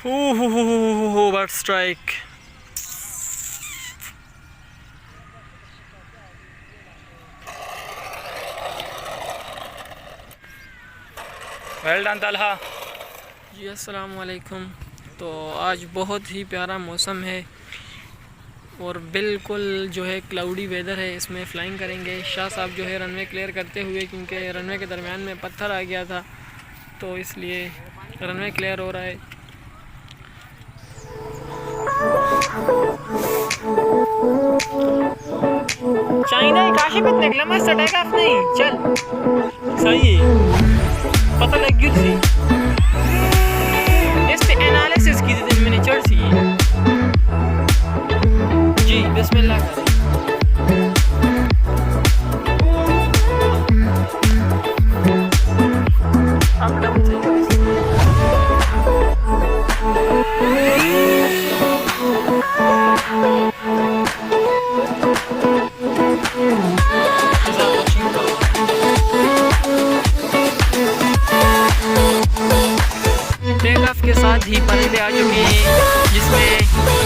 Bird strike. Well done Talha ji. अस्सलाम वालेकुम। तो आज बहुत ही प्यारा मौसम है और बिल्कुल जो है क्लाउडी वेदर है। इसमें फ़्लाइंग करेंगे। शाह साहब जो है रनवे क्लियर करते हुए, क्योंकि रनवे के दरमियान में पत्थर आ गया था तो इसलिए रनवे क्लियर हो रहा है। चाइना काशी पे निकला मैं सटेगा आप नहीं चल सही है, पता लग गई थी। इससे एनालिसिस की थी मैंने चढ़ सी जी। बिस्मिल्लाह करें। अब डाउन से टेक ऑफ के साथ ही परिंदे आ चुके हैं, जिसमें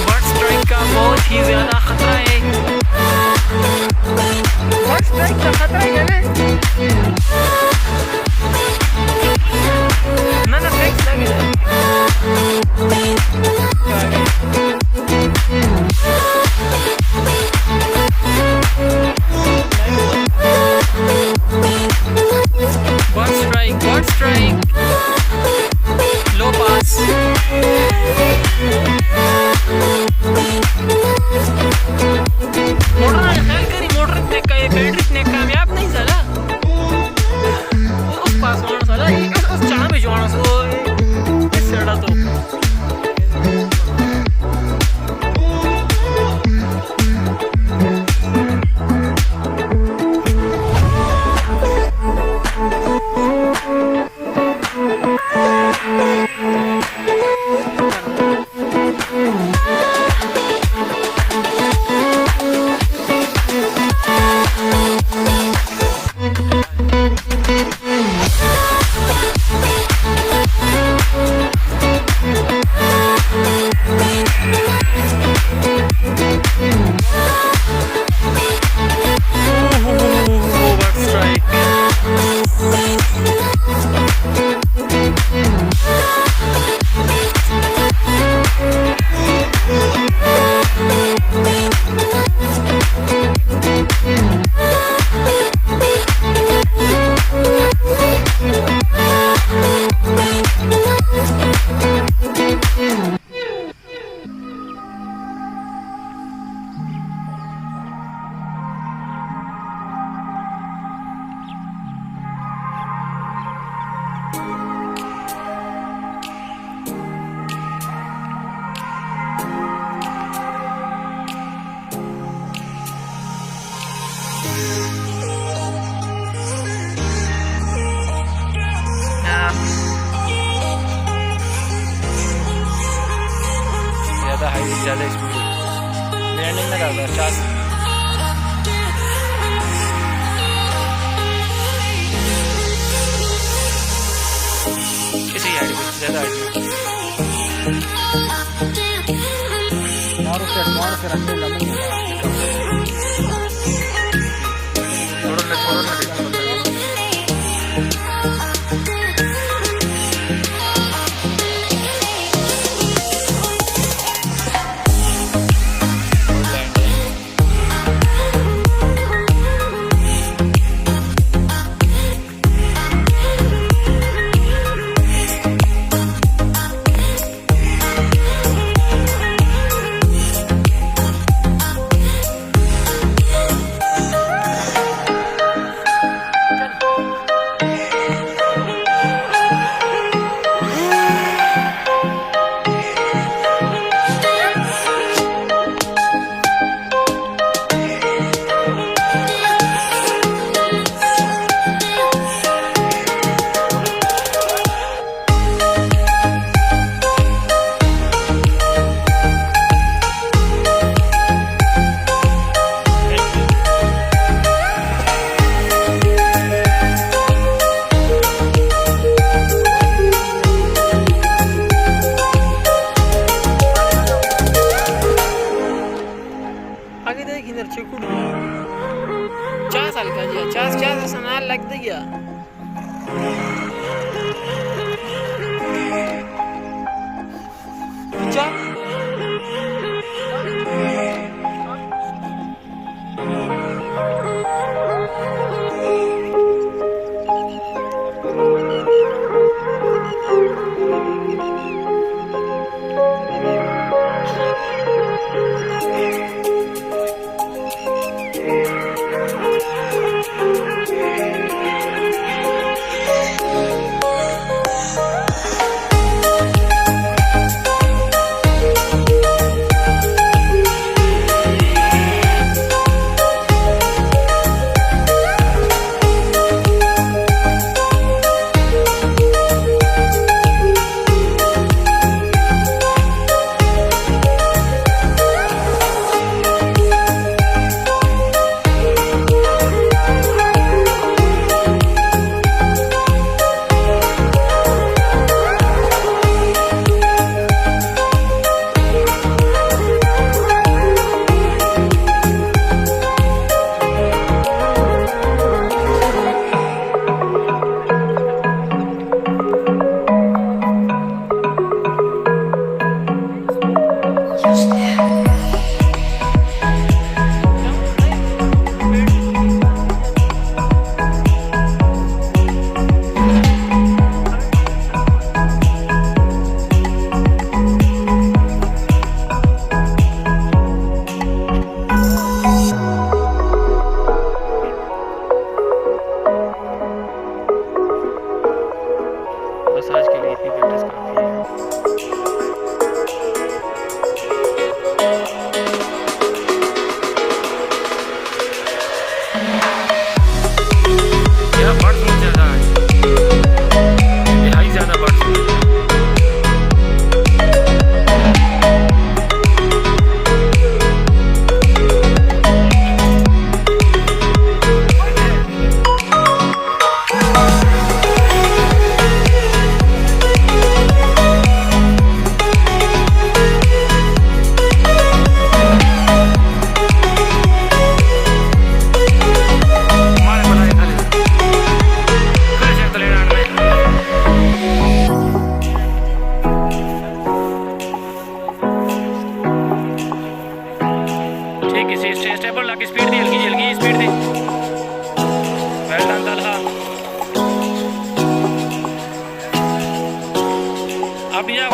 बर्ड स्ट्राइक का बहुत ही ज़्यादा ख़तरा है। बर्ड स्ट्राइक का ख़तरा है ना ना फिक्स लगे बर्ड स्ट्राइक लो पास। मोटर ख्याल करी मोटर इतने का ये बैटरी इतने कामयाब नहीं साला। उस पास वाला साला उस चढ़ा में जोड़ा सो इस सड़ा तो ज़्यादा हाई ज़्यादा स्पीड लैंडिंग ना करता चार किसी हाइट में ज़्यादा हाइट में और उसके एडवांस से रखने लगे बस आज के लिए इतनी प्रैक्टिस काफ़ी है। यह बर्ड्स बहुत ज़्यादा है, इंतहाई ज़्यादा बर्ड्स हैं। ठीक है, स्टेबल लाके स्पीड दी, हल्की हल्की स्पीड दी। Well done Talha. अब यह